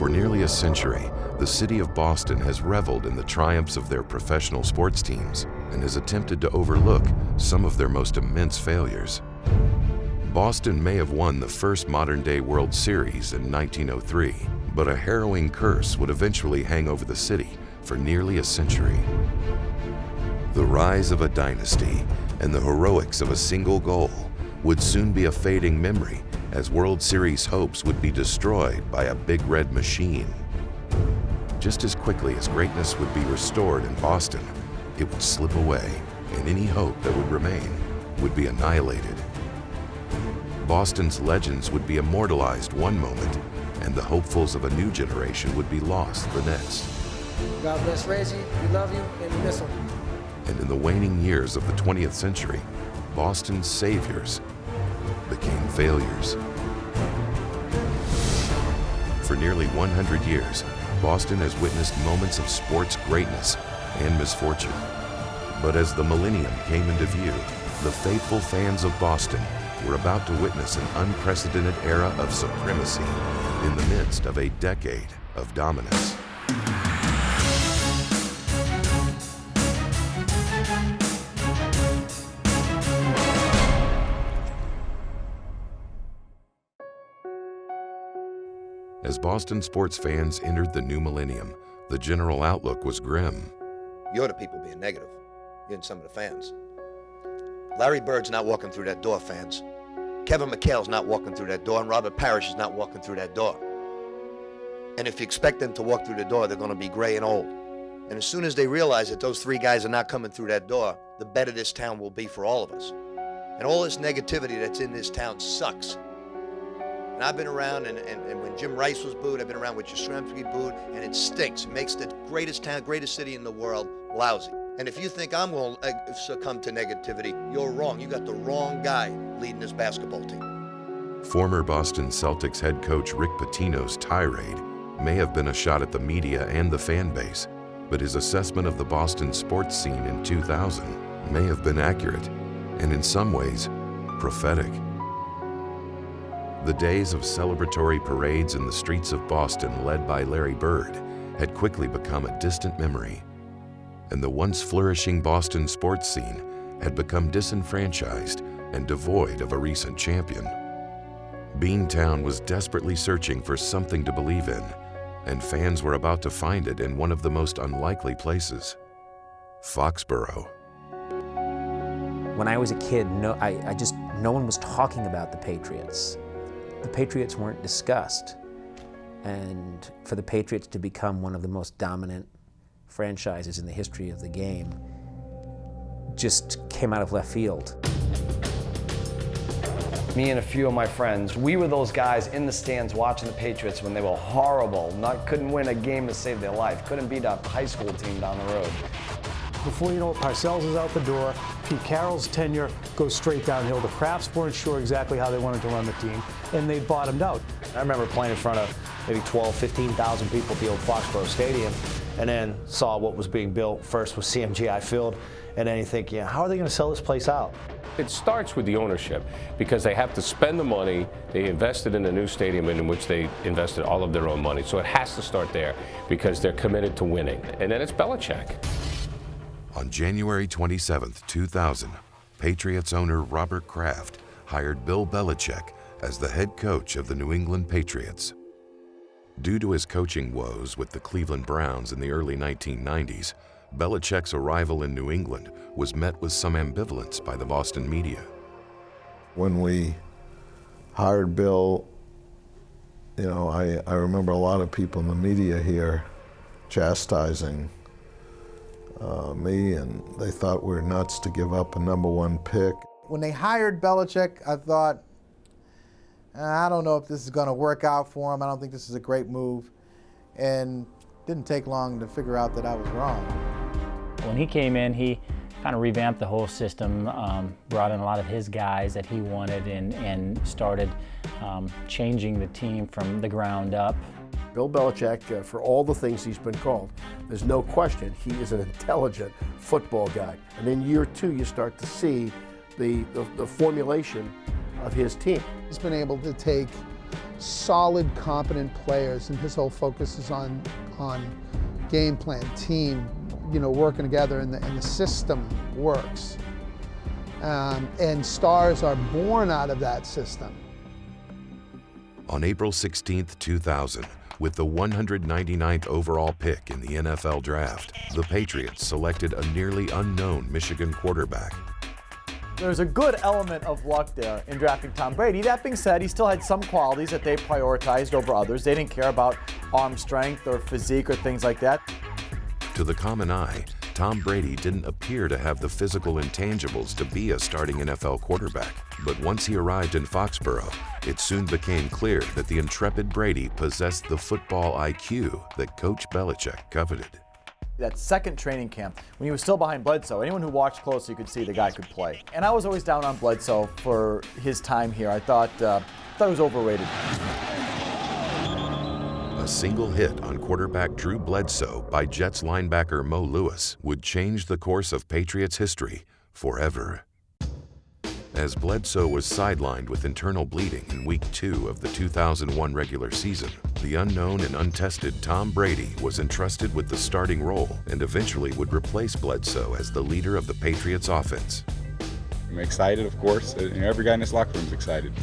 For nearly a century, the city of Boston has reveled in the triumphs of their professional sports teams and has attempted to overlook some of their most immense failures. Boston may have won the first modern-day World Series in 1903, but a harrowing curse would eventually hang over the city for nearly a century. The rise of a dynasty and the heroics of a single goal would soon be a fading memory, as World Series hopes would be destroyed by a big red machine. Just as quickly as greatness would be restored in Boston, it would slip away, and any hope that would remain would be annihilated. Boston's legends would be immortalized one moment, and the hopefuls of a new generation would be lost the next. God bless Reggie, we love you, and we miss him. And in the waning years of the 20th century, Boston's saviors became failures. For nearly 100 years, Boston has witnessed moments of sports greatness and misfortune. But as the millennium came into view, the faithful fans of Boston were about to witness an unprecedented era of supremacy in the midst of a decade of dominance. As Boston sports fans entered the new millennium, the general outlook was grim. You're the people being negative. You're some of the fans. Larry Bird's not walking through that door, fans. Kevin McHale's not walking through that door, and Robert Parrish is not walking through that door. And if you expect them to walk through the door, they're going to be gray and old. And as soon as they realize that those three guys are not coming through that door, the better this town will be for all of us. And all this negativity that's in this town sucks. And I've been around, and when Jim Rice was booed, I've been around with Yastrzemski booed, and it stinks. It makes the greatest town, greatest city in the world lousy. And if you think I'm going to succumb to negativity, you're wrong. You got the wrong guy leading this basketball team. Former Boston Celtics head coach Rick Pitino's tirade may have been a shot at the media and the fan base, but his assessment of the Boston sports scene in 2000 may have been accurate, and in some ways, prophetic. The days of celebratory parades in the streets of Boston led by Larry Bird had quickly become a distant memory, and the once flourishing Boston sports scene had become disenfranchised and devoid of a recent champion. Beantown was desperately searching for something to believe in, and fans were about to find it in one of the most unlikely places, Foxborough. When I was a kid, no one was talking about the Patriots. The Patriots weren't discussed. And for the Patriots to become one of the most dominant franchises in the history of the game just came out of left field. Me and a few of my friends, we were those guys in the stands watching the Patriots when they were horrible, couldn't win a game to save their life, couldn't beat a high school team down the road. Before you know it, Parcells is out the door. Pete Carroll's tenure goes straight downhill. The Krafts weren't sure exactly how they wanted to run the team, and they bottomed out. I remember playing in front of maybe 12, 15,000 people at the old Foxborough Stadium, and then saw what was being built. First was CMGI Field, and then you think, how are they going to sell this place out? It starts with the ownership, because they have to spend the money. They invested in a new stadium in which they invested all of their own money. So it has to start there, because they're committed to winning. And then it's Belichick. On January 27, 2000, Patriots owner Robert Kraft hired Bill Belichick as the head coach of the New England Patriots. Due to his coaching woes with the Cleveland Browns in the early 1990s, Belichick's arrival in New England was met with some ambivalence by the Boston media. When we hired Bill, I remember a lot of people in the media here chastising me, and they thought we were nuts to give up a #1 pick. When they hired Belichick, I thought, I don't know if this is going to work out for him. I don't think this is a great move. And it didn't take long to figure out that I was wrong. When he came in, he kind of revamped the whole system, brought in a lot of his guys that he wanted, and started changing the team from the ground up. Bill Belichick, for all the things he's been called, there's no question he is an intelligent football guy. And in year 2, you start to see the formulation of his team. He's been able to take solid, competent players, and his whole focus is on game plan, team, working together, and the system works. And stars are born out of that system. On April 16, 2000, with the 199th overall pick in the NFL draft, the Patriots selected a nearly unknown Michigan quarterback. There's a good element of luck there in drafting Tom Brady. That being said, he still had some qualities that they prioritized over others. They didn't care about arm strength or physique or things like that. To the common eye, Tom Brady didn't appear to have the physical intangibles to be a starting NFL quarterback. But once he arrived in Foxborough, it soon became clear that the intrepid Brady possessed the football IQ that Coach Belichick coveted. That second training camp, when he was still behind Bledsoe, anyone who watched closely could see the guy could play. And I was always down on Bledsoe for his time here. I thought he was overrated. A single hit on quarterback Drew Bledsoe by Jets linebacker Mo Lewis would change the course of Patriots history forever. As Bledsoe was sidelined with internal bleeding in Week 2 of the 2001 regular season, the unknown and untested Tom Brady was entrusted with the starting role and eventually would replace Bledsoe as the leader of the Patriots offense. I'm excited, of course. Every guy in this locker room is excited.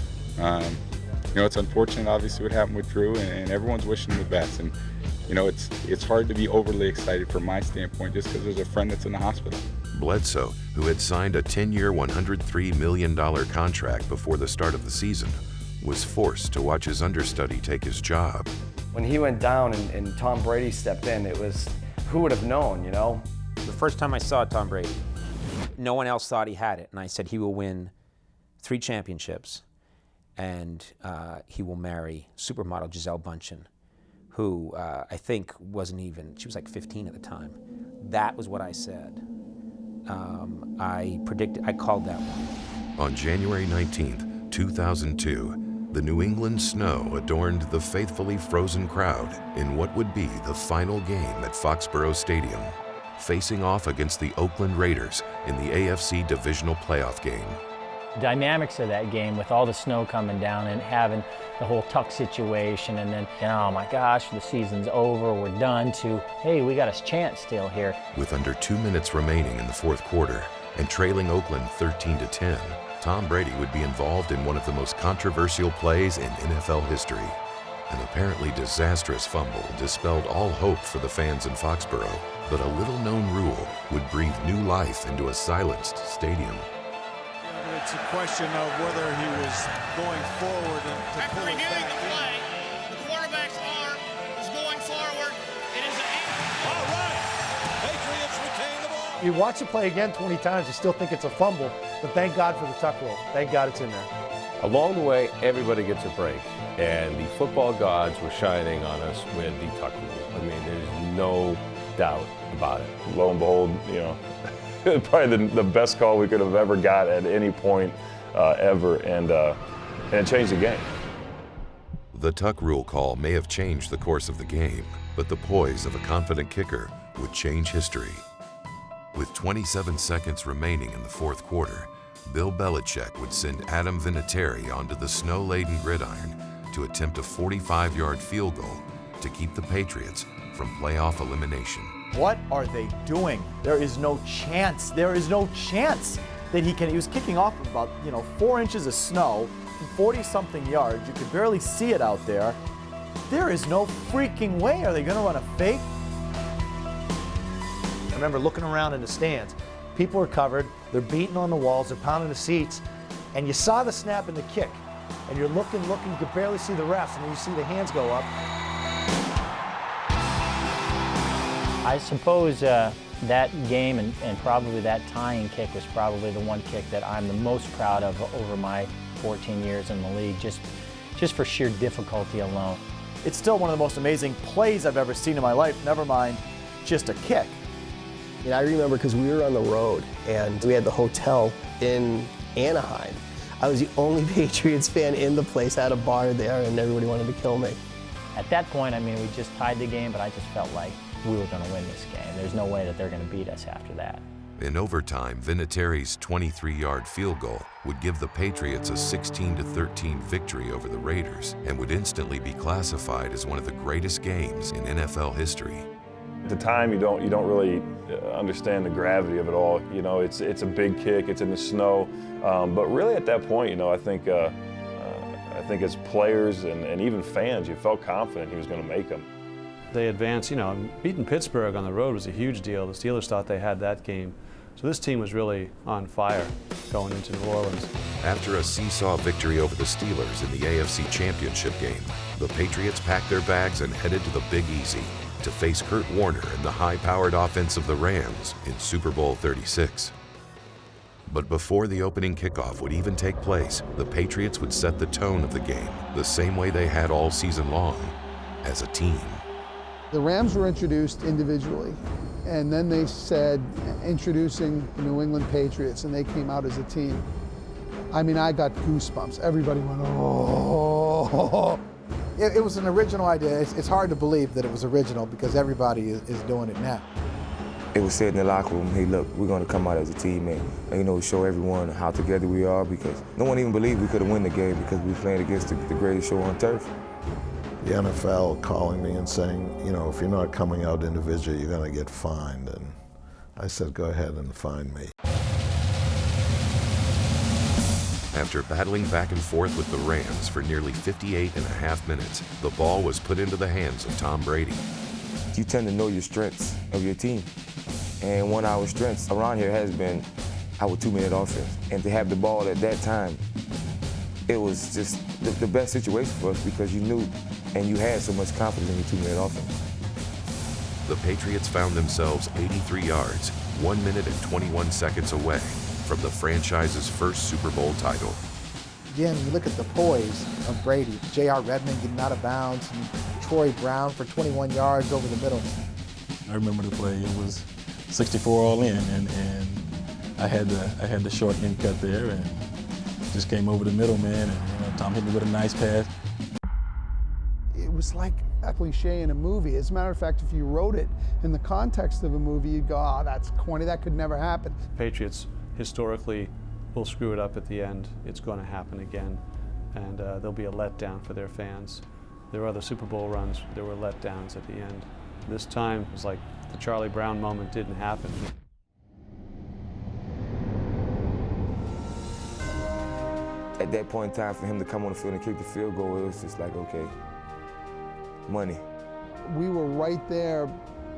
It's unfortunate, obviously, what happened with Drew, and everyone's wishing him the best. And, it's hard to be overly excited from my standpoint just because there's a friend that's in the hospital. Bledsoe, who had signed a 10-year, $103 million contract before the start of the season, was forced to watch his understudy take his job. When he went down and Tom Brady stepped in, it was, who would have known, The first time I saw Tom Brady, no one else thought he had it, and I said he will win 3 championships, and he will marry supermodel Gisele Bündchen, who I think she was like 15 at the time. That was what I said. I called that one. On January 19th, 2002, the New England snow adorned the faithfully frozen crowd in what would be the final game at Foxborough Stadium, facing off against the Oakland Raiders in the AFC Divisional Playoff game. Dynamics of that game with all the snow coming down and having the whole tuck situation, and then, oh my gosh, the season's over, we're done, to, hey, we got a chance still here. With under 2 minutes remaining in the fourth quarter and trailing Oakland 13-10, Tom Brady would be involved in one of the most controversial plays in NFL history. An apparently disastrous fumble dispelled all hope for the fans in Foxborough, but a little-known rule would breathe new life into a silenced stadium. It's a question of whether he was going forward and to after pull it reviewing back. the play, the quarterback's arm is going forward. It is all right. Patriots retain the ball. You watch the play again 20 times, you still think it's a fumble, but thank God for the tuck rule. Thank God it's in there. Along the way, everybody gets a break, and the football gods were shining on us with the tuck rule. I mean, there's no doubt about it. Lo and behold, probably the best call we could have ever got at any point ever, and it changed the game. The tuck rule call may have changed the course of the game, but the poise of a confident kicker would change history. With 27 seconds remaining in the fourth quarter, Bill Belichick would send Adam Vinatieri onto the snow-laden gridiron to attempt a 45-yard field goal to keep the Patriots from playoff elimination. What are they doing? There is no chance. There is no chance that he was kicking off about, 4 inches of snow, 40-something yards. You could barely see it out there. There is no freaking way. Are they going to run a fake? I remember looking around in the stands. People are covered. They're beating on the walls. They're pounding the seats. And you saw the snap and the kick. And you're looking. You could barely see the refs. And then you see the hands go up. I suppose that game and probably that tying kick was probably the one kick that I'm the most proud of over my 14 years in the league, just for sheer difficulty alone. It's still one of the most amazing plays I've ever seen in my life, never mind just a kick. I remember because we were on the road and we had the hotel in Anaheim. I was the only Patriots fan in the place, had a bar there, and everybody wanted to kill me. At that point, we just tied the game, but I just felt like we were going to win this game. There's no way that they're going to beat us after that. In overtime, Vinatieri's 23-yard field goal would give the Patriots a 16-13 victory over the Raiders and would instantly be classified as one of the greatest games in NFL history. At the time, you don't really understand the gravity of it all. You know, it's a big kick, it's in the snow, but really at that point, you know, I think as players and even fans, you felt confident he was going to make them. They advanced, you know, beating Pittsburgh on the road was a huge deal. The Steelers thought they had that game. So this team was really on fire going into New Orleans. After a seesaw victory over the Steelers in the AFC Championship game, the Patriots packed their bags and headed to the Big Easy to face Curt and the high-powered offense of the Rams in Super Bowl 36. But before the opening kickoff would even take place, the Patriots would set the tone of the game the same way they had all season long, as a team. The Rams were introduced individually, and then they said, introducing the New England Patriots, and they came out as a team. I mean, I got goosebumps. Everybody went, oh. It was an original idea. It's hard to believe that it was original because everybody is doing it now. It was said in the locker room, hey, look, we're going to come out as a team and, you know, show everyone how together we are, because no one even believed we could have won the game because we were playing against the greatest show on turf. The NFL calling me and saying, you know, if you're not coming out individually, you're going to get fined. And I said, go ahead and fine me. After battling back and forth with the Rams for nearly 58.5 minutes, the ball was put into the hands of Tom Brady. You tend to know your strengths of your team. And one of our strengths around here has been our 2-minute offense. And to have the ball at that time, it was just the best situation for us because you knew and you had so much confidence in your 2-minute offense. The Patriots found themselves 83 yards, 1 minute and 21 seconds away from the franchise's first Super Bowl title. Again, you look at the poise of Brady. J.R. Redmond getting out of bounds, and Troy Brown for 21 yards over the middle. I remember the play. It was 64 all in, and I had the short end cut there, and just came over the middle, man, and Tom hit me with a nice pass. It was like a cliche in a movie. As a matter of fact, if you wrote it in the context of a movie, you'd go, oh, that's corny, that could never happen. Patriots historically will screw it up at the end. It's going to happen again, and there'll be a letdown for their fans. There were other Super Bowl runs, there were letdowns at the end. This time, it was like the Charlie Brown moment didn't happen. At that point in time, for him to come on the field and kick the field goal, it was just like, okay, money. We were right there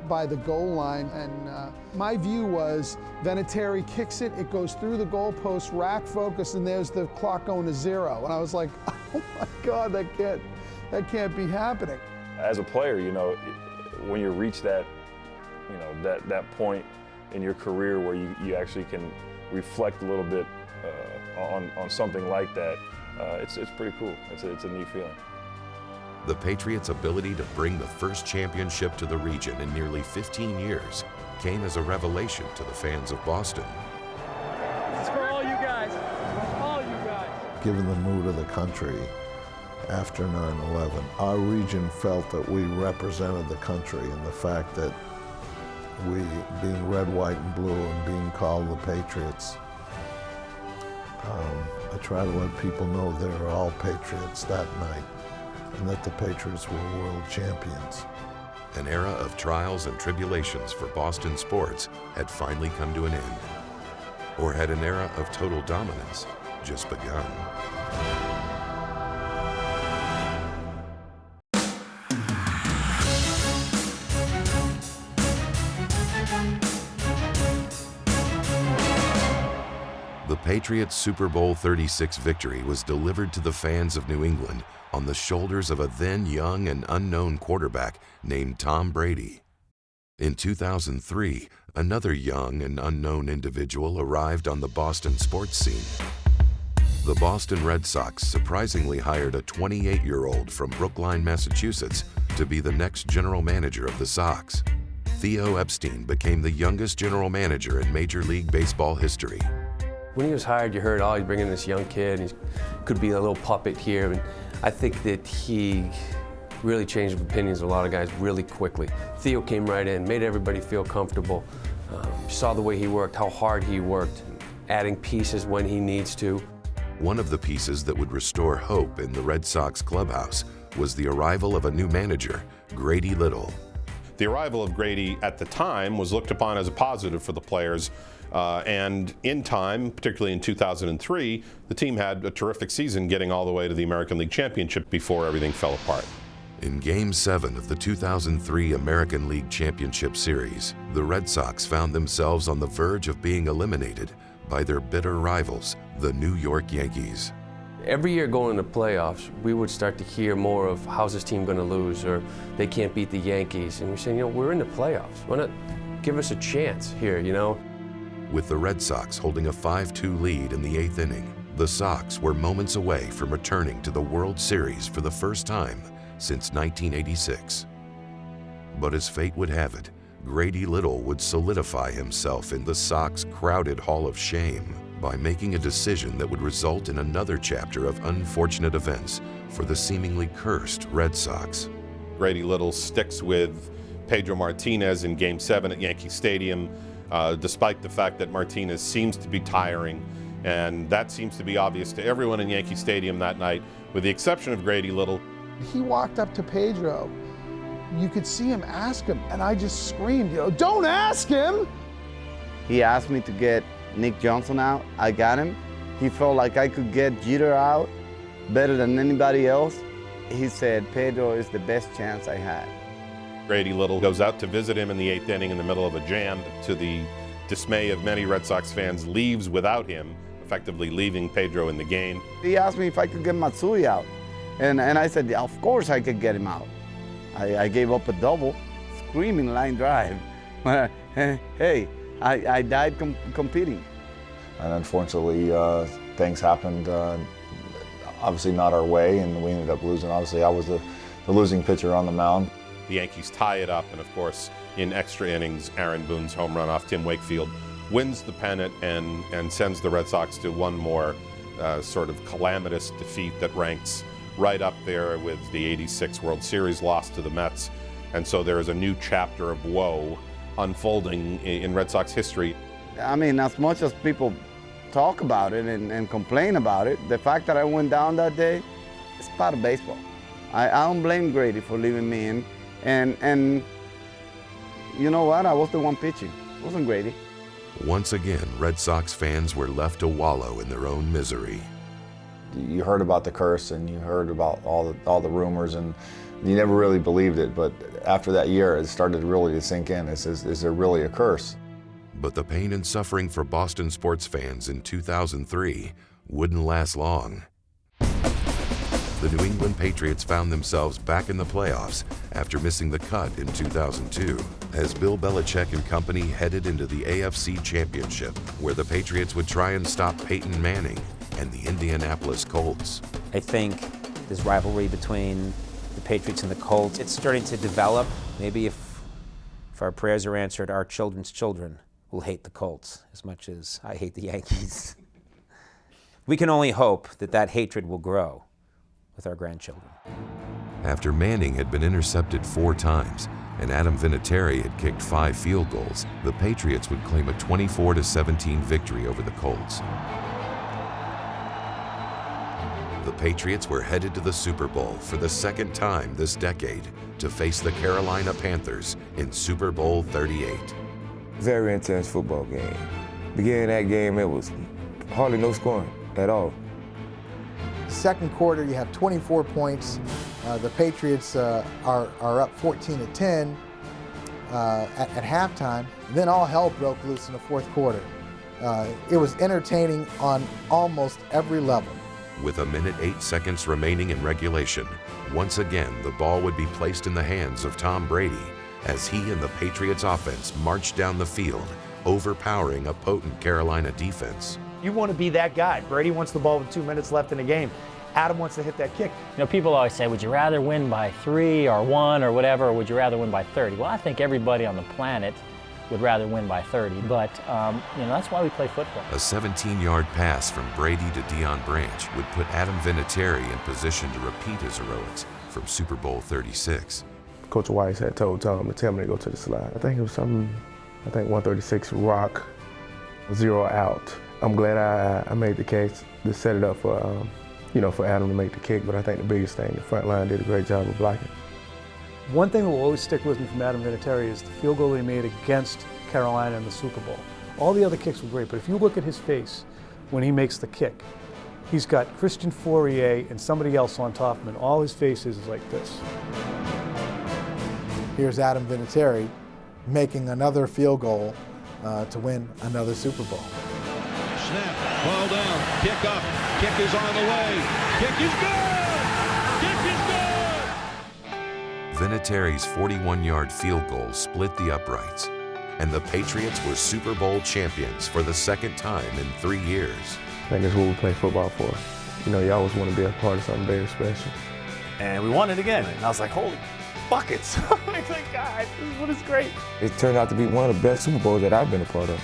by the goal line, and my view was Vinatieri kicks it, it goes through the goalpost, rack focus, and there's the clock going to 0. And I was like, oh my God, that can't be happening. As a player, you know, when you reach that, you know, that point in your career where you actually can reflect a little bit on something like that, it's pretty cool. It's a neat feeling. The Patriots' ability to bring the first championship to the region in nearly 15 years came as a revelation to the fans of Boston. This is for all you guys. All you guys. Given the mood of the country after 9/11, our region felt that we represented the country, and the fact that we, being red, white, and blue, and being called the Patriots, I try to let people know they were all Patriots that night, and that the Patriots were world champions. An era of trials and tribulations for Boston sports had finally come to an end. Or had an era of total dominance just begun? The Patriots' Super Bowl 36 victory was delivered to the fans of New England on the shoulders of a then young and unknown quarterback named Tom Brady. In 2003, another young and unknown individual arrived on the Boston sports scene. The Boston Red Sox surprisingly hired a 28-year-old from Brookline, Massachusetts, to be the next general manager of the Sox. Theo Epstein became the youngest general manager in Major League Baseball history. When he was hired, you heard, oh, he's bringing this young kid, he could be a little puppet here. And I think that he really changed opinions of a lot of guys really quickly. Theo came right in, made everybody feel comfortable. Saw the way he worked, how hard he worked, adding pieces when he needs to. One of the pieces that would restore hope in the Red Sox clubhouse was the arrival of a new manager, Grady Little. The arrival of Grady at the time was looked upon as a positive for the players, and in time, particularly in 2003, the team had a terrific season, getting all the way to the American League Championship before everything fell apart. In Game 7 of the 2003 American League Championship Series, the Red Sox found themselves on the verge of being eliminated by their bitter rivals, the New York Yankees. Every year going into playoffs, we would start to hear more of how's this team going to lose, or they can't beat the Yankees. And we're saying, you know, we're in the playoffs. Why not give us a chance here, you know? With the Red Sox holding a 5-2 lead in the 8th inning, the Sox were moments away from returning to the World Series for the first time since 1986. But as fate would have it, Grady Little would solidify himself in the Sox crowded Hall of Shame by making a decision that would result in another chapter of unfortunate events for the seemingly cursed Red Sox. Grady Little sticks with Pedro Martinez in Game 7 at Yankee Stadium, despite the fact that Martinez seems to be tiring, and that seems to be obvious to everyone in Yankee Stadium that night, with the exception of Grady Little. He walked up to Pedro. You could see him ask him, and I just screamed, you know, don't ask him! He asked me to get Nick Johnson out. I got him. He felt like I could get Jeter out better than anybody else. He said, Pedro is the best chance I had. Grady Little goes out to visit him in the 8th inning in the middle of a jam. To the dismay of many Red Sox fans, leaves without him, effectively leaving Pedro in the game. He asked me if I could get Matsui out. And I said, yeah, of course I could get him out. I gave up a double, screaming line drive. Hey, I died competing. And unfortunately, things happened, obviously not our way, and we ended up losing. Obviously, I was the losing pitcher on the mound. The Yankees tie it up, and of course, in extra innings, Aaron Boone's home run off Tim Wakefield wins the pennant and sends the Red Sox to one more sort of calamitous defeat that ranks right up there with the '86 World Series loss to the Mets. And so there is a new chapter of woe unfolding in Red Sox history. I mean, as much as people talk about it and complain about it, the fact that I went down that day, it's part of baseball. I don't blame Grady for leaving me in. And you know what? I was the one pitching. It wasn't Grady. Once again, Red Sox fans were left to wallow in their own misery. You heard about the curse and you heard about all the rumors, and you never really believed it. But after that year, it started really to sink in. Is there really a curse? But the pain and suffering for Boston sports fans in 2003 wouldn't last long. The New England Patriots found themselves back in the playoffs after missing the cut in 2002, as Bill Belichick and company headed into the AFC Championship, where the Patriots would try and stop Peyton Manning and the Indianapolis Colts. I think this rivalry between the Patriots and the Colts, it's starting to develop. Maybe if our prayers are answered, our children's children will hate the Colts as much as I hate the Yankees. We can only hope that that hatred will grow with our grandchildren. After Manning had been intercepted 4 times and Adam Vinatieri had kicked 5 field goals, the Patriots would claim a 24-17 victory over the Colts. The Patriots were headed to the Super Bowl for the second time this decade to face the Carolina Panthers in Super Bowl 38. Very intense football game. Beginning of that game, it was hardly no scoring at all. Second quarter, you have 24 points. The Patriots are up 14-10 at halftime. Then all hell broke loose in the fourth quarter. It was entertaining on almost every level. With 1 minute 8 seconds remaining in regulation, once again the ball would be placed in the hands of Tom Brady as he and the Patriots offense marched down the field, overpowering a potent Carolina defense. You want to be that guy. Brady wants the ball with 2 minutes left in the game. Adam wants to hit that kick. You know, people always say, would you rather win by 3 or 1 or whatever, or would you rather win by 30? Well, I think everybody on the planet would rather win by 30, but you know, that's why we play football. A 17-yard pass from Brady to Deion Branch would put Adam Vinatieri in position to repeat his heroics from Super Bowl 36. Coach Weiss had told Tom to tell me to go to the slide. I think it was something I think 136 rock, 0 out. I'm glad I made the catch to set it up for, for Adam to make the kick, but I think the biggest thing, the front line did a great job of blocking. One thing that will always stick with me from Adam Vinatieri is the field goal he made against Carolina in the Super Bowl. All the other kicks were great, but if you look at his face when he makes the kick, he's got Christian Fauria and somebody else on top of him, and all his face is like this. Here's Adam Vinatieri making another field goal to win another Super Bowl. Snap, ball down, kick up, kick is on the way, kick is good! Kick is good! Vinatieri's 41-yard field goal split the uprights, and the Patriots were Super Bowl champions for the second time in 3 years. I think that's what we play football for. You always want to be a part of something very special. And we won it again. And I was like, holy buckets. Oh my God, this is great. It turned out to be one of the best Super Bowls that I've been a part of.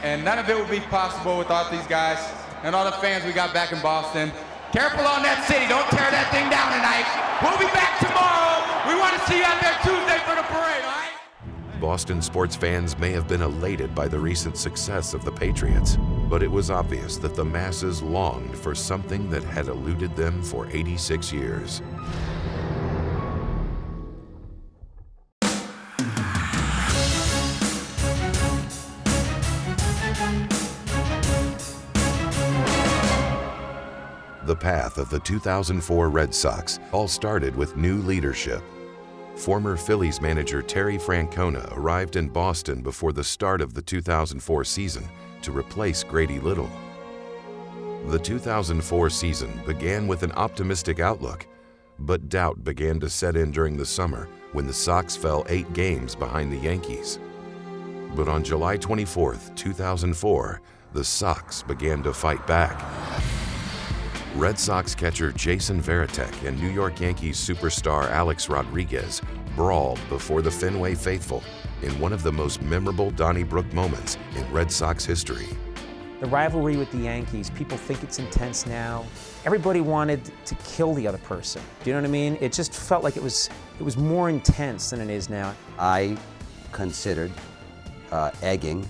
And none of it would be possible without these guys and all the fans we got back in Boston. Careful on that city. Don't tear that thing down tonight. We'll be back tomorrow. We want to see you out there Tuesday for the parade, all right? Boston sports fans may have been elated by the recent success of the Patriots, but it was obvious that the masses longed for something that had eluded them for 86 years. The path of the 2004 Red Sox all started with new leadership. Former Phillies manager Terry Francona arrived in Boston before the start of the 2004 season to replace Grady Little. The 2004 season began with an optimistic outlook, but doubt began to set in during the summer when the Sox fell 8 games behind the Yankees. But on July 24, 2004, the Sox began to fight back. Red Sox catcher Jason Varitek and New York Yankees superstar Alex Rodriguez brawled before the Fenway faithful in one of the most memorable Donnybrook moments in Red Sox history. The rivalry with the Yankees, people think it's intense now. Everybody wanted to kill the other person. Do you know what I mean? It just felt like it was more intense than it is now. I considered egging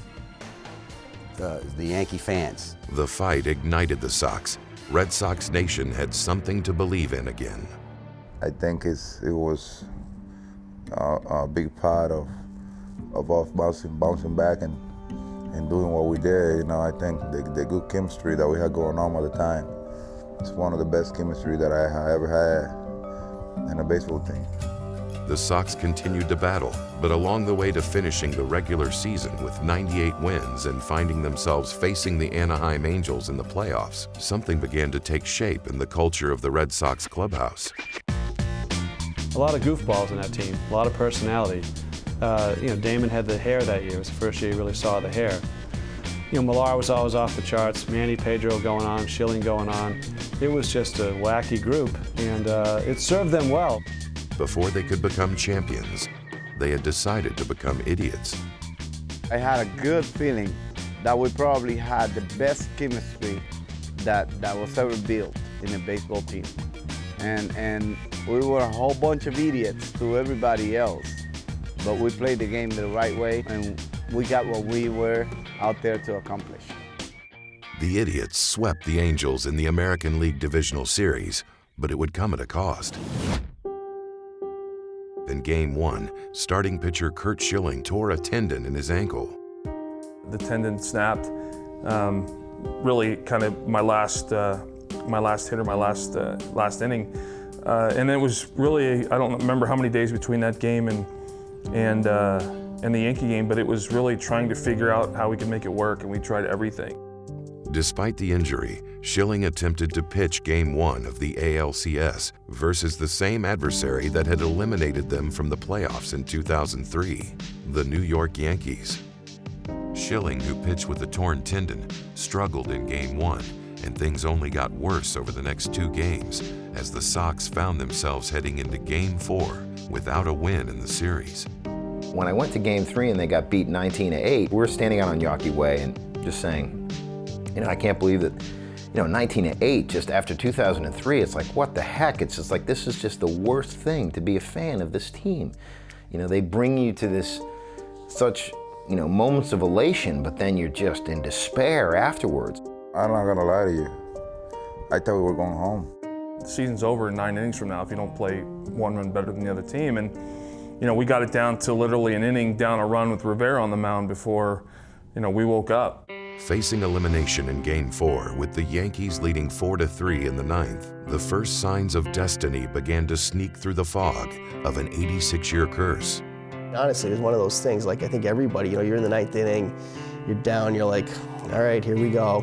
the Yankee fans. The fight ignited the Sox. Red Sox Nation had something to believe in again. I think it was a big part of us bouncing back and doing what we did. I think the good chemistry that we had going on all the time, it's one of the best chemistry that I ever had in a baseball team. The Sox continued to battle, but along the way to finishing the regular season with 98 wins and finding themselves facing the Anaheim Angels in the playoffs, something began to take shape in the culture of the Red Sox clubhouse. A lot of goofballs in that team, a lot of personality. Damon had the hair that year. It was the first year you really saw the hair. Millar was always off the charts, Manny, Pedro going on, Schilling going on. It was just a wacky group, and it served them well. Before they could become champions, they had decided to become idiots. I had a good feeling that we probably had the best chemistry that was ever built in a baseball team. And we were a whole bunch of idiots to everybody else, but we played the game the right way, and we got what we were out there to accomplish. The idiots swept the Angels in the American League Divisional Series, but it would come at a cost. In Game 1, starting pitcher Curt Schilling tore a tendon in his ankle. The tendon snapped. Really, kind of my last hitter, my last inning, and it was really, I don't remember how many days between that game and the Yankee game, but it was really trying to figure out how we could make it work, and we tried everything. Despite the injury, Schilling attempted to pitch Game 1 of the ALCS versus the same adversary that had eliminated them from the playoffs in 2003, the New York Yankees. Schilling, who pitched with a torn tendon, struggled in Game 1, and things only got worse over the next 2 games as the Sox found themselves heading into Game 4 without a win in the series. When I went to Game 3 and they got beat 19-8, we were standing out on Yawkey Way and just saying, I can't believe that, 19-8, just after 2003, it's like, what the heck? It's just like, this is just the worst thing to be a fan of this team. They bring you to this such you know, moments of elation, but then you're just in despair afterwards. I'm not gonna lie to you. I thought we were going home. The season's over in 9 innings from now if you don't play one run better than the other team. And, you know, we got it down to literally an inning down a run with Rivera on the mound before, you know, we woke up. Facing elimination in Game 4 with the Yankees leading 4-3 in the 9th, the first signs of destiny began to sneak through the fog of an 86-year curse. Honestly, it was one of those things, like I think everybody, you know, you're in the 9th inning, you're down, you're like, all right, here we go.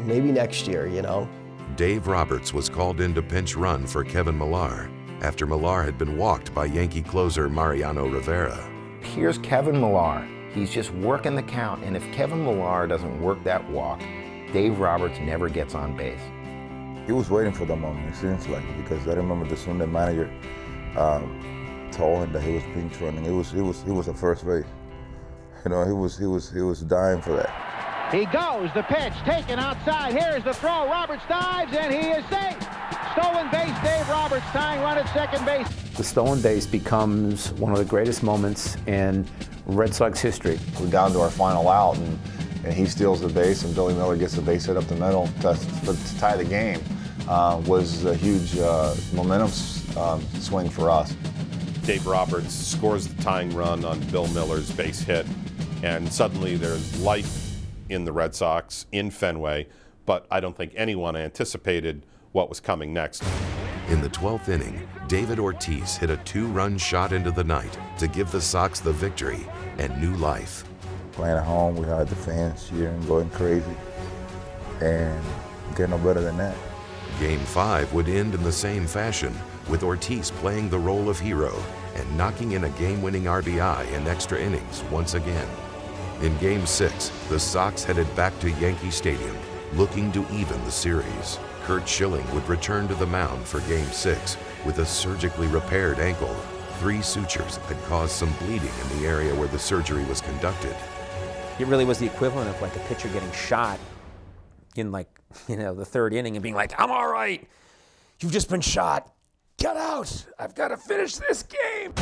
Maybe next year, you know. Dave Roberts was called in to pinch run for Kevin Millar after Millar had been walked by Yankee closer Mariano Rivera. Here's Kevin Millar. He's just working the count, and if Kevin Millar doesn't work that walk, Dave Roberts never gets on base. He was waiting for the moment, it seems like, because I remember the Sunday manager told him that he was pinch running. He was at first base. You know, he was dying for that. He goes, the pitch taken outside. Here's the throw. Roberts dives, and he is safe. Stolen base, Dave Roberts tying run at second base. The stolen base becomes one of the greatest moments in Red Sox history. We're down to our final out, and he steals the base, and Billy Miller gets the base hit up the middle to tie the game. Was a huge momentum swing for us. Dave Roberts scores the tying run on Bill Miller's base hit, and suddenly there's life in the Red Sox in Fenway, but I don't think anyone anticipated what was coming next. In the 12th inning, David Ortiz hit a 2-run shot into the night to give the Sox the victory and new life. Playing at home, we had the fans cheering, going crazy, and get no better than that. Game 5 would end in the same fashion, with Ortiz playing the role of hero and knocking in a game-winning RBI in extra innings once again. In Game 6, the Sox headed back to Yankee Stadium, looking to even the series. Curt Schilling would return to the mound for Game 6 with a surgically repaired ankle. 3 sutures had caused some bleeding in the area where the surgery was conducted. It really was the equivalent of like a pitcher getting shot in the 3rd inning and being like, I'm all right, you've just been shot, get out, I've got to finish this game.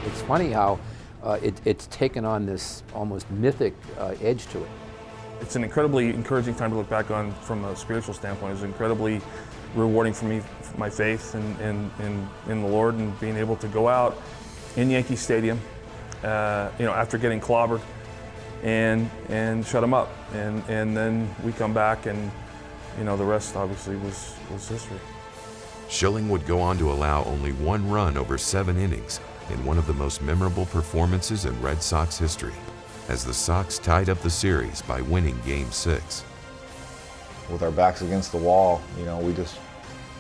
It's funny how it's taken on this almost mythic edge to it. It's an incredibly encouraging time to look back on from a spiritual standpoint. It was incredibly rewarding for me, for my faith in the Lord, and being able to go out in Yankee Stadium, after getting clobbered, and shut them up, and then we come back, and the rest obviously was history. Schilling would go on to allow only 1 run over 7 innings in one of the most memorable performances in Red Sox history, as the Sox tied up the series by winning Game 6. With our backs against the wall, we just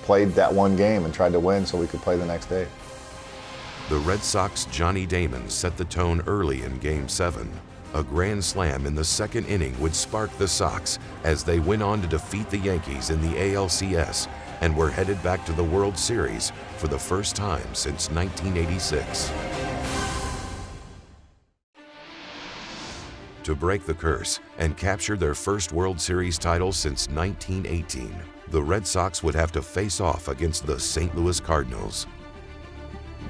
played that one game and tried to win so we could play the next day. The Red Sox' Johnny Damon set the tone early in Game 7. A grand slam in the 2nd inning would spark the Sox as they went on to defeat the Yankees in the ALCS and were headed back to the World Series for the first time since 1986. To break the curse and capture their first World Series title since 1918, the Red Sox would have to face off against the St. Louis Cardinals.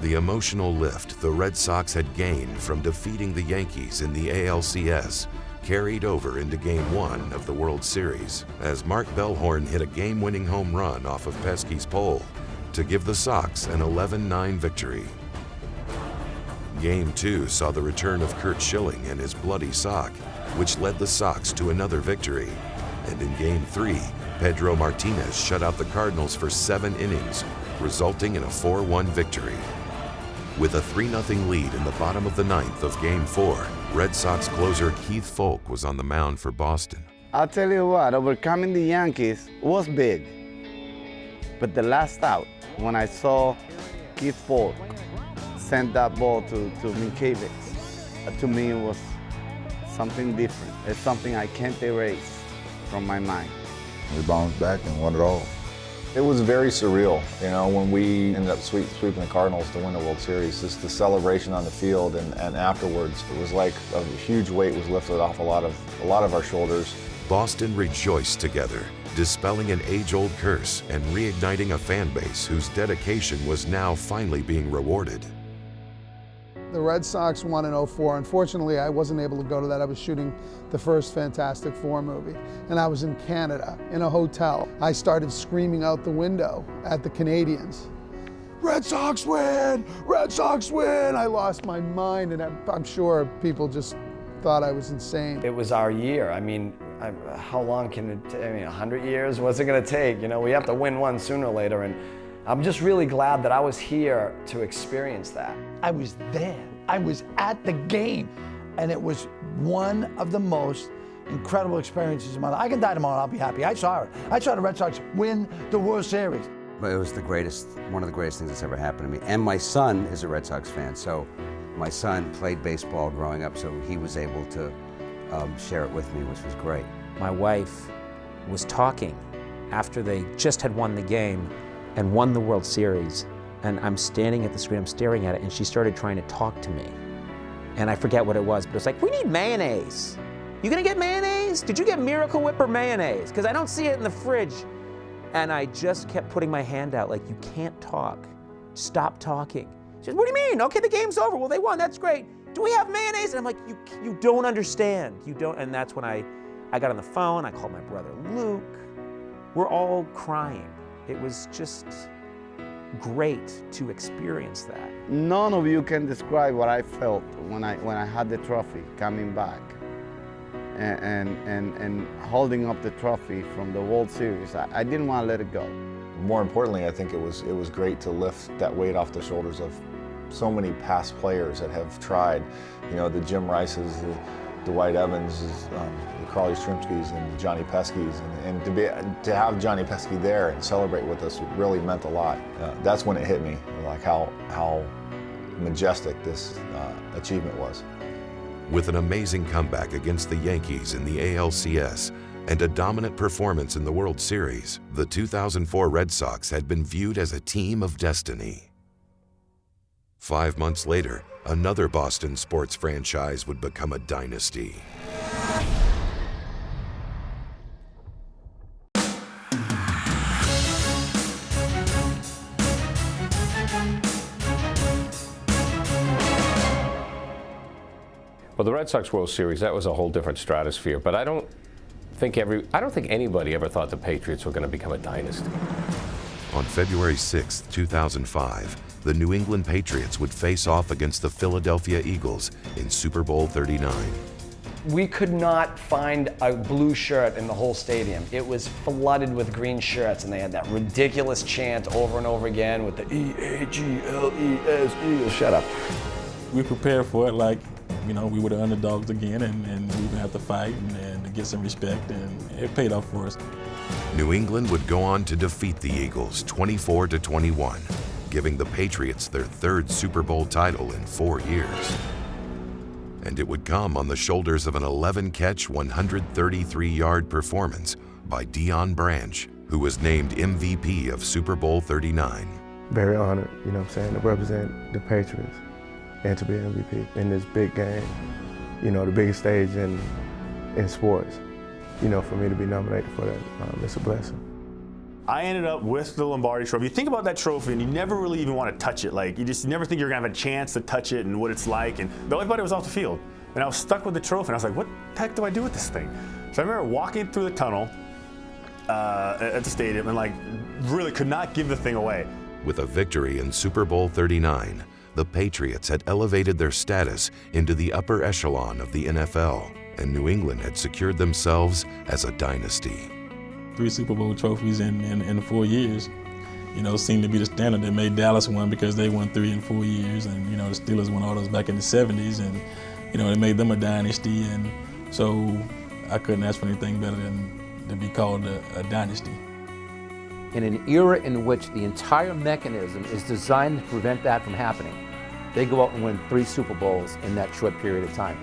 The emotional lift the Red Sox had gained from defeating the Yankees in the ALCS carried over into Game 1 of the World Series as Mark Bellhorn hit a game-winning home run off of Pesky's pole to give the Sox an 11-9 victory. Game 2 saw the return of Curt Schilling and his bloody sock, which led the Sox to another victory. And in Game 3, Pedro Martinez shut out the Cardinals for 7 innings, resulting in a 4-1 victory. With a 3-0 lead in the bottom of the 9th of Game 4, Red Sox closer Keith Faulk was on the mound for Boston. I'll tell you what, overcoming the Yankees was big. But the last out, when I saw Keith Faulk send that ball to Minkiewicz, to me it was something different. It's something I can't erase from my mind. We bounced back and won it all. It was very surreal, when we ended up sweeping the Cardinals to win the World Series. Just the celebration on the field and afterwards, it was like a huge weight was lifted off a lot of our shoulders. Boston rejoiced together, dispelling an age-old curse and reigniting a fan base whose dedication was now finally being rewarded. The Red Sox won in '04. Unfortunately, I wasn't able to go to that. I was shooting the first Fantastic Four movie, and I was in Canada in a hotel. I started screaming out the window at the Canadians, "Red Sox win! Red Sox win!" I lost my mind, and I'm sure people just thought I was insane. It was our year. I mean, how long can it take? I mean, 100 years? What's it gonna take? You know, we have to win one sooner or later, and I'm just really glad that I was here to experience that. I was there. I was at the game, and it was one of the most incredible experiences of my life. I can die tomorrow and I'll be happy. I saw it. I saw the Red Sox win the World Series. But it was the greatest, one of the greatest things that's ever happened to me. And my son is a Red Sox fan, so my son played baseball growing up, so he was able to share it with me, which was great. My wife was talking after they just had won the game and won the World Series, and I'm standing at the screen, I'm staring at it, and she started trying to talk to me. And I forget what it was, but it was like, "We need mayonnaise. You gonna get mayonnaise? Did you get Miracle Whip or mayonnaise? Because I don't see it in the fridge." And I just kept putting my hand out like, "You can't talk. Stop talking." She said, "What do you mean? Okay, the game's over. Well, they won, that's great. Do we have mayonnaise?" And I'm like, you don't understand. You don't, and that's when I got on the phone, I called my brother Luke. We're all crying. It was just great to experience that. None of you can describe what I felt when I had the trophy coming back and holding up the trophy from the World Series. I didn't want to let it go. More importantly, I think it was great to lift that weight off the shoulders of so many past players that have tried. You know, the Jim Rices, the Dwight Evanses, the Carly Shrimpskys, and the Johnny Peskys, and to have Johnny Pesky there and celebrate with us really meant a lot. That's when it hit me, like how majestic this achievement was. With an amazing comeback against the Yankees in the ALCS and a dominant performance in the World Series, the 2004 Red Sox had been viewed as a team of destiny. 5 months later, another Boston sports franchise would become a dynasty. Well, the Red Sox World Series, that was a whole different stratosphere, but I don't think anybody ever thought the Patriots were going to become a dynasty. On February 6, 2005, the New England Patriots would face off against the Philadelphia Eagles in Super Bowl 39. We could not find a blue shirt in the whole stadium. It was flooded with green shirts, and they had that ridiculous chant over and over again with the E-A-G-L-E-S-E. Shut up. We prepared for it like, you know, we were the underdogs again, and we would have to fight and get some respect, and it paid off for us. New England would go on to defeat the Eagles 24-21, giving the Patriots their third Super Bowl title in 4 years. And it would come on the shoulders of an 11-catch, 133-yard performance by Deion Branch, who was named MVP of Super Bowl 39. Very honored, you know what I'm saying, to represent the Patriots and to be MVP in this big game, you know, the biggest stage in sports. You know, for me to be nominated for that, it's a blessing. I ended up with the Lombardi Trophy. You think about that trophy and you never really even want to touch it. Like, you just never think you're gonna have a chance to touch it and what it's like. And everybody was off the field. And I was stuck with the trophy and I was like, what the heck do I do with this thing? So I remember walking through the tunnel at the stadium and like really could not give the thing away. With a victory in Super Bowl 39, the Patriots had elevated their status into the upper echelon of the NFL, and New England had secured themselves as a dynasty. 3 Super Bowl trophies in 4 years, you know, seemed to be the standard. They made Dallas one because they won 3 in 4 years, and, you know, the Steelers won all those back in the 70s, and, you know, they made them a dynasty, and so I couldn't ask for anything better than to be called a dynasty. In an era in which the entire mechanism is designed to prevent that from happening, they go out and win 3 Super Bowls in that short period of time.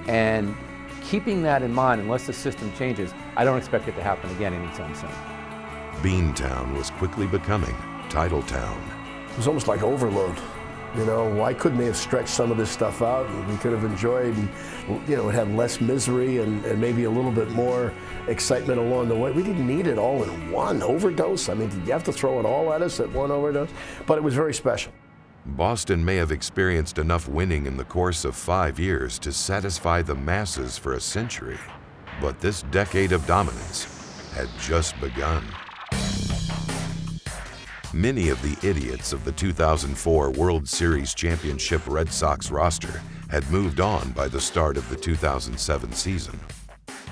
And keeping that in mind, unless the system changes, I don't expect it to happen again anytime soon. Beantown was quickly becoming Titletown. It was almost like overload. You know, why couldn't they have stretched some of this stuff out and we could have enjoyed, and, you know, it had less misery and maybe a little bit more excitement along the way. We didn't need it all in one overdose. I mean, did you have to throw it all at us at one overdose? But it was very special. Boston may have experienced enough winning in the course of 5 years to satisfy the masses for a century, but this decade of dominance had just begun. Many of the idiots of the 2004 World Series championship Red Sox roster had moved on by the start of the 2007 season.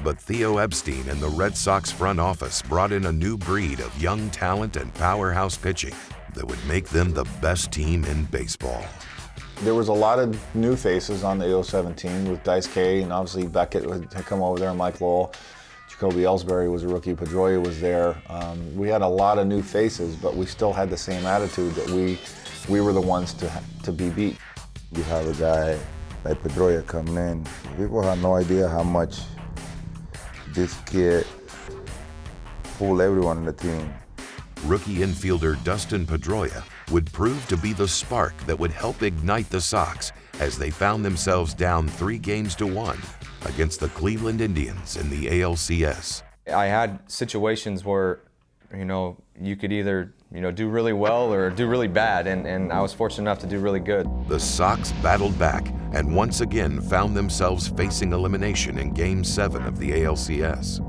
But Theo Epstein and the Red Sox front office brought in a new breed of young talent and powerhouse pitching that would make them the best team in baseball. There was a lot of new faces on the 07 team with Dice K, and obviously Beckett had come over there, and Mike Lowell. Jacoby Ellsbury was a rookie, Pedroia was there. We had a lot of new faces, but we still had the same attitude that we were the ones to be beat. You have a guy like Pedroia coming in. People have no idea how much this kid fooled everyone on the team. Rookie infielder Dustin Pedroia would prove to be the spark that would help ignite the Sox as they found themselves down 3-1 against the Cleveland Indians in the ALCS. I had situations where, you could either, do really well or do really bad, and I was fortunate enough to do really good. The Sox battled back and once again found themselves facing elimination in Game 7 of the ALCS.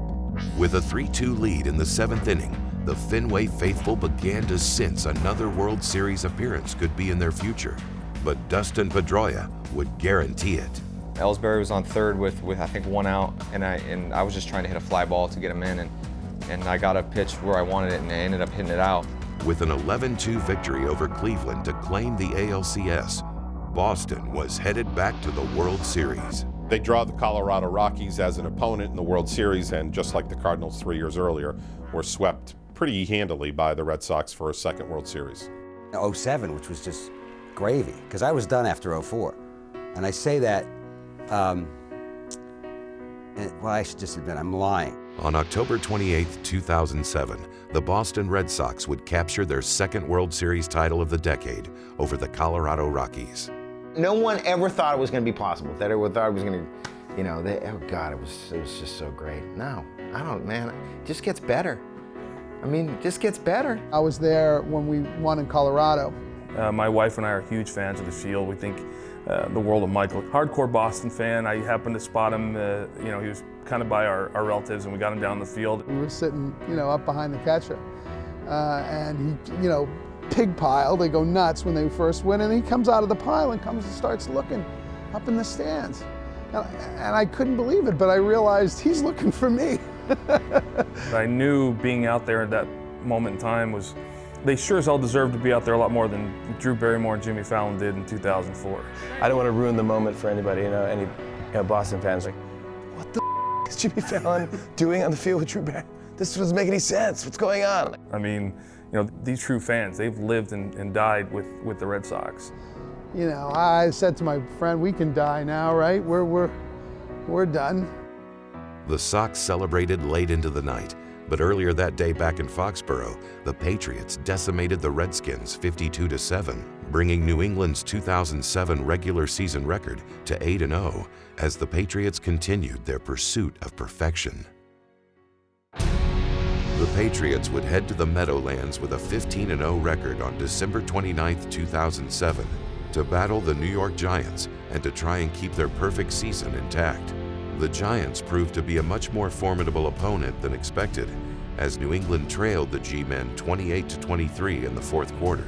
With a 3-2 lead in the 7th inning, the Fenway faithful began to sense another World Series appearance could be in their future, but Dustin Pedroia would guarantee it. Ellsbury was on third with I think 1 out, and I was just trying to hit a fly ball to get him in, and I got a pitch where I wanted it, and I ended up hitting it out. With an 11-2 victory over Cleveland to claim the ALCS, Boston was headed back to the World Series. They draw the Colorado Rockies as an opponent in the World Series, and just like the Cardinals 3 years earlier, were swept pretty handily by the Red Sox for a second World Series. 07, which was just gravy, because I was done after 04. And I say that, well, I should just admit, I'm lying. On October 28, 2007, the Boston Red Sox would capture their second World Series title of the decade over the Colorado Rockies. No one ever thought it was going to be possible. That everyone thought it was going to, oh God, it was just so great. No, I don't, man. It just gets better. I mean, it just gets better. I was there when we won in Colorado. My wife and I are huge fans of the field. We think the world of Michael. Hardcore Boston fan. I happened to spot him, he was kind of by our relatives, and we got him down the field. We were sitting, up behind the catcher, and he, pig pile. They go nuts when they first win, and he comes out of the pile and comes and starts looking up in the stands. And I couldn't believe it, but I realized he's looking for me. I knew being out there at that moment in time they sure as hell deserved to be out there a lot more than Drew Barrymore and Jimmy Fallon did in 2004. I don't want to ruin the moment for anybody, any Boston fans like, what the is Jimmy Fallon doing on the field with Drew Barrymore? This doesn't make any sense. What's going on? I mean, these true fans, they've lived and died with the Red Sox. I said to my friend, we can die now, right? We're done. The Sox celebrated late into the night, but earlier that day back in Foxborough, the Patriots decimated the Redskins 52-7, bringing New England's 2007 regular season record to 8-0 as the Patriots continued their pursuit of perfection. The Patriots would head to the Meadowlands with a 15-0 record on December 29, 2007, to battle the New York Giants and to try and keep their perfect season intact. The Giants proved to be a much more formidable opponent than expected, as New England trailed the G-Men 28-23 in the fourth quarter.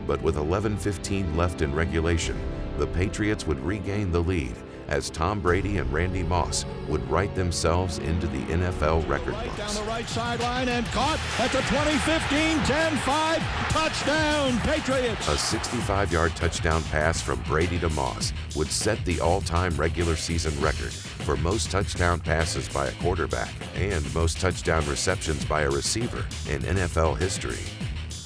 But with 11:15 left in regulation, the Patriots would regain the lead as Tom Brady and Randy Moss would write themselves into the NFL record books. Down the right sideline and caught at the 20-15, 10-5, touchdown, Patriots. A 65-yard touchdown pass from Brady to Moss would set the all-time regular season record for most touchdown passes by a quarterback and most touchdown receptions by a receiver in NFL history.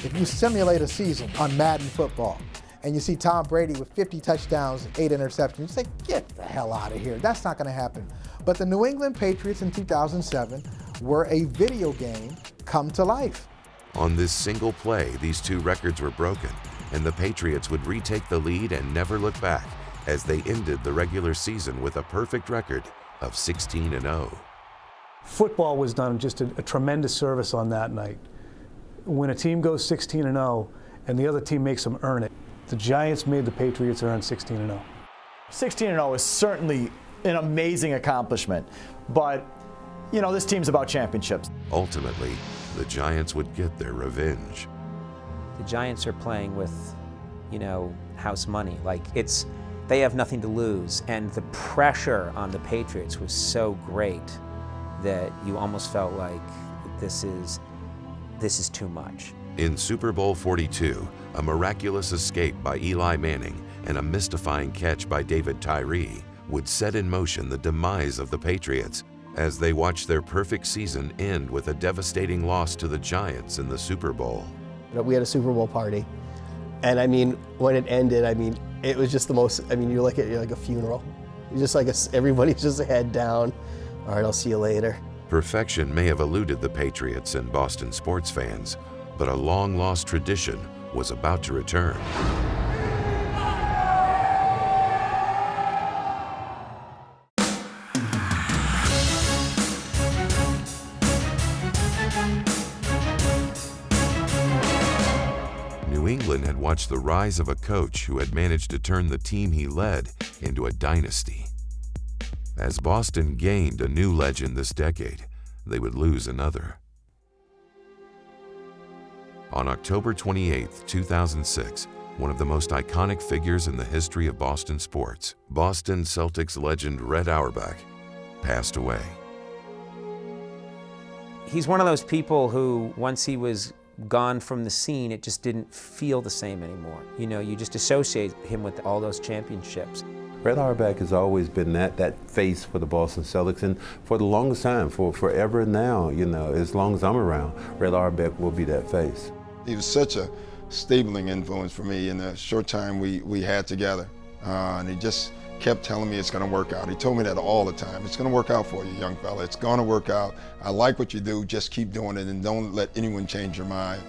If you simulate a season on Madden football, and you see Tom Brady with 50 touchdowns and 8 interceptions, you say, get the hell out of here. That's not going to happen. But the New England Patriots in 2007 were a video game come to life. On this single play, these two records were broken, and the Patriots would retake the lead and never look back as they ended the regular season with a perfect record of 16-0. Football was done just a tremendous service on that night. When a team goes 16-0 and the other team makes them earn it, The Giants made the Patriots earn 16-0. 16-0 is certainly an amazing accomplishment, but you know, this team's about championships. Ultimately, the Giants would get their revenge. The Giants are playing with, you know, house money. Like, they have nothing to lose, and the pressure on the Patriots was so great that you almost felt like this is too much. In Super Bowl 42, a miraculous escape by Eli Manning and a mystifying catch by David Tyree would set in motion the demise of the Patriots as they watched their perfect season end with a devastating loss to the Giants in the Super Bowl. We had a Super Bowl party, and I mean, when it ended, I mean, it was just the most, I mean, you're like a funeral. You're just like, everybody's just head down. All right, I'll see you later. Perfection may have eluded the Patriots and Boston sports fans, but a long-lost tradition was about to return. New England had watched the rise of a coach who had managed to turn the team he led into a dynasty. As Boston gained a new legend this decade, they would lose another. On October 28, 2006, one of the most iconic figures in the history of Boston sports, Boston Celtics legend Red Auerbach, passed away. He's one of those people who, once he was gone from the scene, it just didn't feel the same anymore. You know, you just associate him with all those championships. Red Auerbach has always been that face for the Boston Celtics, and for the longest time, for forever now, you know, as long as I'm around, Red Auerbach will be that face. He was such a stabling influence for me in the short time we had together. And he just kept telling me it's gonna work out. He told me that all the time. It's gonna work out for you, young fella. It's gonna work out. I like what you do, just keep doing it and don't let anyone change your mind.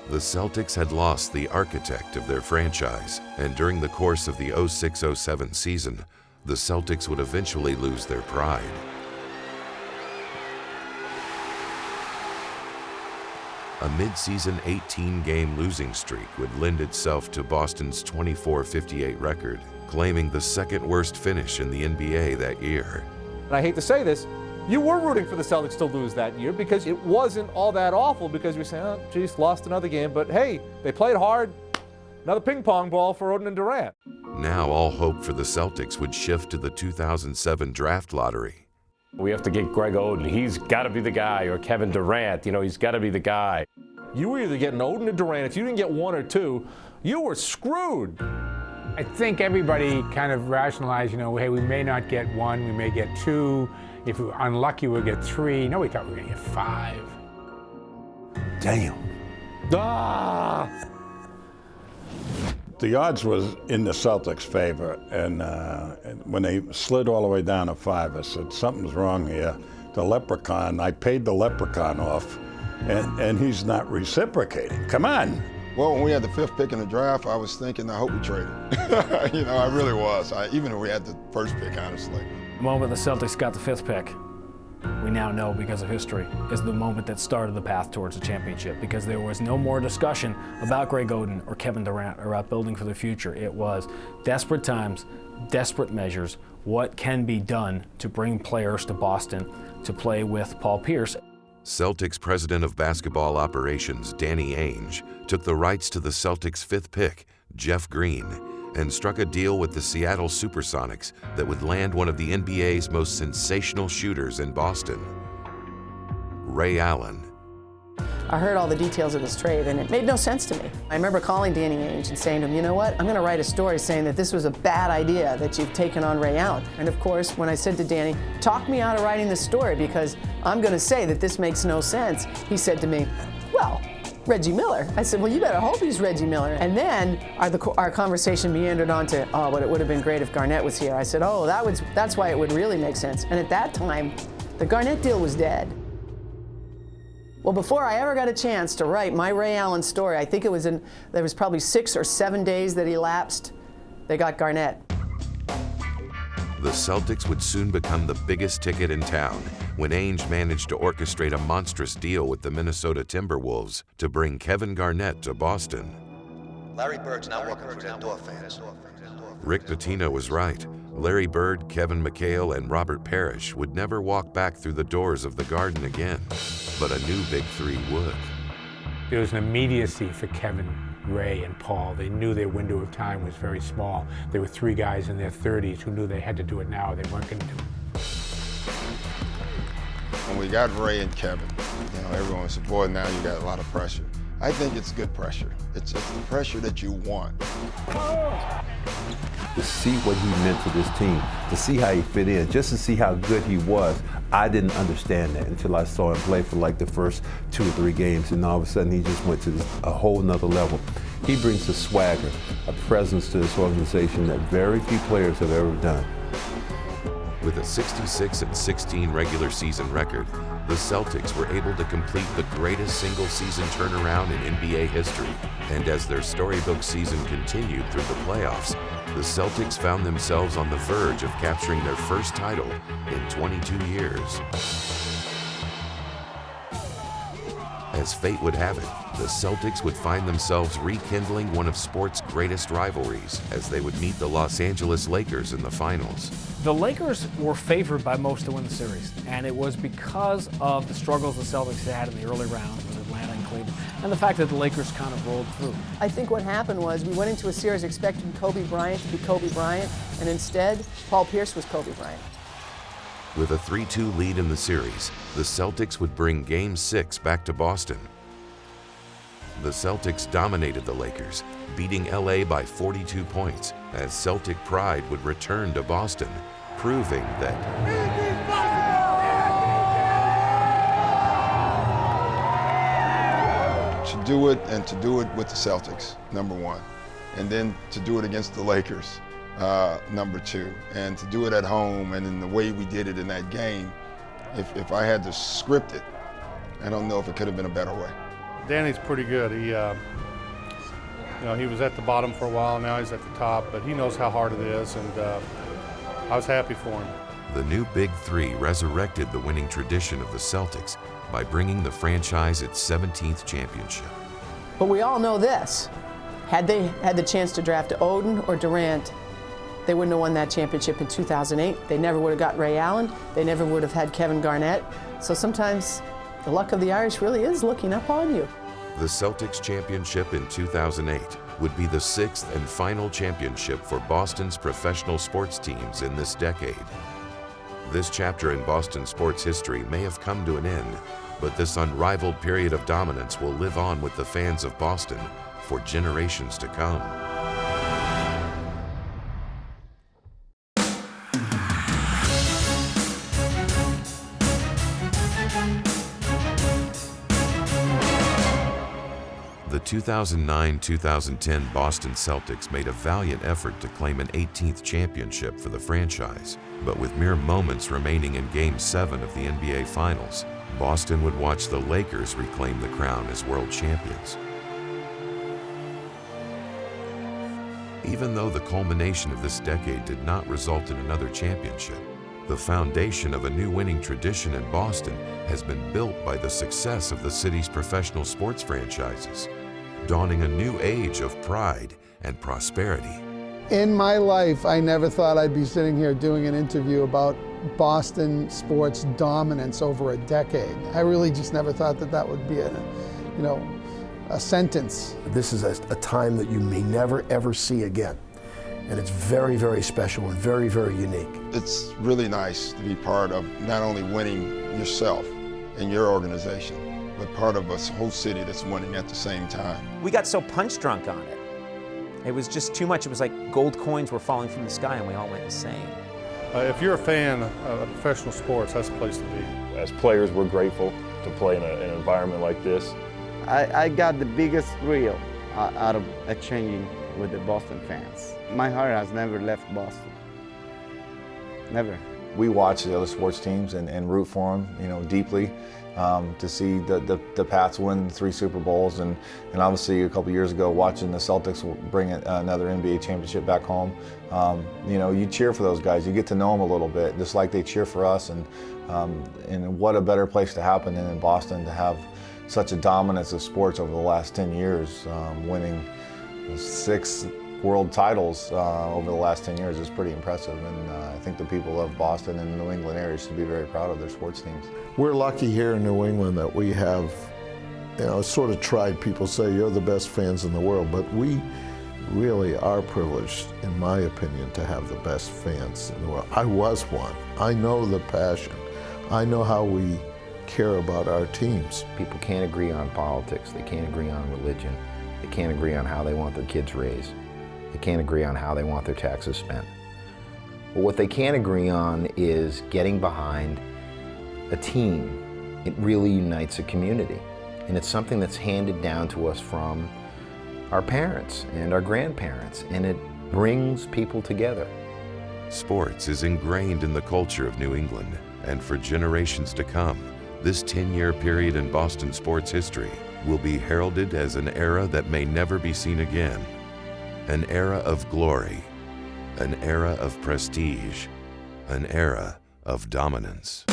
The Celtics had lost the architect of their franchise, and during the course of the 06-07 season, the Celtics would eventually lose their pride. A mid-season 18-game losing streak would lend itself to Boston's 24-58 record, claiming the second worst finish in the NBA that year. And I hate to say this, you were rooting for the Celtics to lose that year because it wasn't all that awful, because you're saying, oh, geez, lost another game, but hey, they played hard. Another ping pong ball for Oden and Durant. Now all hope for the Celtics would shift to the 2007 draft lottery. We have to get Greg Oden. He's got to be the guy, or Kevin Durant. You know, he's got to be the guy. You were either getting Oden or Durant. If you didn't get one or two, you were screwed. I think everybody kind of rationalized, you know, hey, we may not get one, we may get two. If we're unlucky, we'll get three. No, we thought we were going to get five. Damn. Ah! The odds was in the Celtics' favor, and when they slid all the way down to 5, I said, something's wrong here. The leprechaun, I paid the leprechaun off, and he's not reciprocating. Come on. Well, when we had the 5th pick in the draft, I was thinking, I hope we traded. You know, I really was. Even if we had the 1st pick, honestly. The moment the Celtics got the 5th pick, we now know because of history, is the moment that started the path towards the championship, because there was no more discussion about Greg Oden or Kevin Durant or about building for the future. It was desperate times, desperate measures, what can be done to bring players to Boston to play with Paul Pierce. Celtics president of basketball operations, Danny Ainge, took the rights to the Celtics' 5th pick, Jeff Green, and struck a deal with the Seattle Supersonics that would land one of the NBA's most sensational shooters in Boston, Ray Allen. I heard all the details of this trade, and it made no sense to me. I remember calling Danny Ainge and saying to him, you know what, I'm going to write a story saying that this was a bad idea that you've taken on Ray Allen. And of course, when I said to Danny, talk me out of writing this story because I'm going to say that this makes no sense, he said to me, well, Reggie Miller. I said, well, you better hope he's Reggie Miller. And then our conversation meandered on to, oh, but it would have been great if Garnett was here. I said, oh, that's why it would really make sense. And at that time, the Garnett deal was dead. Well, before I ever got a chance to write my Ray Allen story, I think there was probably 6 or 7 days that elapsed, they got Garnett. The Celtics would soon become the biggest ticket in town when Ainge managed to orchestrate a monstrous deal with the Minnesota Timberwolves to bring Kevin Garnett to Boston. Larry Bird's not working for outdoor fans. Rick Pitino was right. Larry Bird, Kevin McHale, and Robert Parrish would never walk back through the doors of the Garden again, but a new Big Three would. There was an immediacy for Kevin, Ray, and Paul. They knew their window of time was very small. There were three guys in their 30s who knew they had to do it now. They weren't going to do it. When we got Ray and Kevin, everyone was boy, now you got a lot of pressure. I think it's good pressure. It's the pressure that you want. To see what he meant to this team, to see how he fit in, just to see how good he was, I didn't understand that until I saw him play for like the first 2 or 3 games, and all of a sudden he just went to a whole nother level. He brings a swagger, a presence to this organization that very few players have ever done. With a 66-16 regular season record, the Celtics were able to complete the greatest single-season turnaround in NBA history. And as their storybook season continued through the playoffs, the Celtics found themselves on the verge of capturing their first title in 22 years. As fate would have it, the Celtics would find themselves rekindling one of sport's greatest rivalries as they would meet the Los Angeles Lakers in the finals. The Lakers were favored by most to win the series, and it was because of the struggles the Celtics had in the early rounds with Atlanta and Cleveland, and the fact that the Lakers kind of rolled through. I think what happened was we went into a series expecting Kobe Bryant to be Kobe Bryant, and instead, Paul Pierce was Kobe Bryant. With a 3-2 lead in the series, the Celtics would bring Game 6 back to Boston. The Celtics dominated the Lakers, beating LA by 42 points, as Celtic pride would return to Boston, proving that to do it and to do it with the Celtics, number one, and then to do it against the Lakers, number two, and to do it at home and in the way we did it in that game. If I had to script it, I don't know if it could have been a better way. Danny's pretty good. He was at the bottom for a while, now he's at the top, but he knows how hard it is, and I was happy for him. the new Big Three resurrected the winning tradition of the Celtics by bringing the franchise its 17th championship. But we all know this. Had they had the chance to draft Oden or Durant, they wouldn't have won that championship in 2008. They never would have got Ray Allen. They never would have had Kevin Garnett. So sometimes the luck of the Irish really is looking up on you. The Celtics championship in 2008 would be the 6th and final championship for Boston's professional sports teams in this decade. This chapter in Boston sports history may have come to an end, but this unrivaled period of dominance will live on with the fans of Boston for generations to come. The 2009-2010 Boston Celtics made a valiant effort to claim an 18th championship for the franchise, but with mere moments remaining in Game 7 of the NBA Finals, Boston would watch the Lakers reclaim the crown as world champions. Even though the culmination of this decade did not result in another championship, the foundation of a new winning tradition in Boston has been built by the success of the city's professional sports franchises, dawning a new age of pride and prosperity. In my life, I never thought I'd be sitting here doing an interview about Boston sports dominance over a decade. I really just never thought that that would be a sentence. This is a time that you may never ever see again. And it's very, very special and very, very unique. It's really nice to be part of not only winning yourself and your organization, but part of a whole city that's winning at the same time. We got so punch drunk on it. It was just too much. It was like gold coins were falling from the sky and we all went insane. If you're a fan of professional sports, that's the place to be. As players, we're grateful to play in an environment like this. I got the biggest thrill out of exchanging with the Boston fans. My heart has never left Boston. Never. We watch the other sports teams and root for them, deeply. To see the Pats win 3 Super Bowls, and obviously a couple years ago watching the Celtics bring another NBA championship back home. You cheer for those guys. You get to know them a little bit, just like they cheer for us. And what a better place to happen than in Boston to have such a dominance of sports over the last 10 years, winning 6 world titles over the last 10 years is pretty impressive, and I think the people of Boston and the New England area should be very proud of their sports teams. We're lucky here in New England that we have, sort of tried, people say you're the best fans in the world, but we really are privileged, in my opinion, to have the best fans in the world. I was one. I know the passion. I know how we care about our teams. People can't agree on politics. They can't agree on religion. They can't agree on how they want their kids raised. They can't agree on how they want their taxes spent. But what they can agree on is getting behind a team. It really unites a community. And it's something that's handed down to us from our parents and our grandparents, and it brings people together. Sports is ingrained in the culture of New England, and for generations to come, this 10-year period in Boston sports history will be heralded as an era that may never be seen again. An era of glory, an era of prestige, an era of dominance.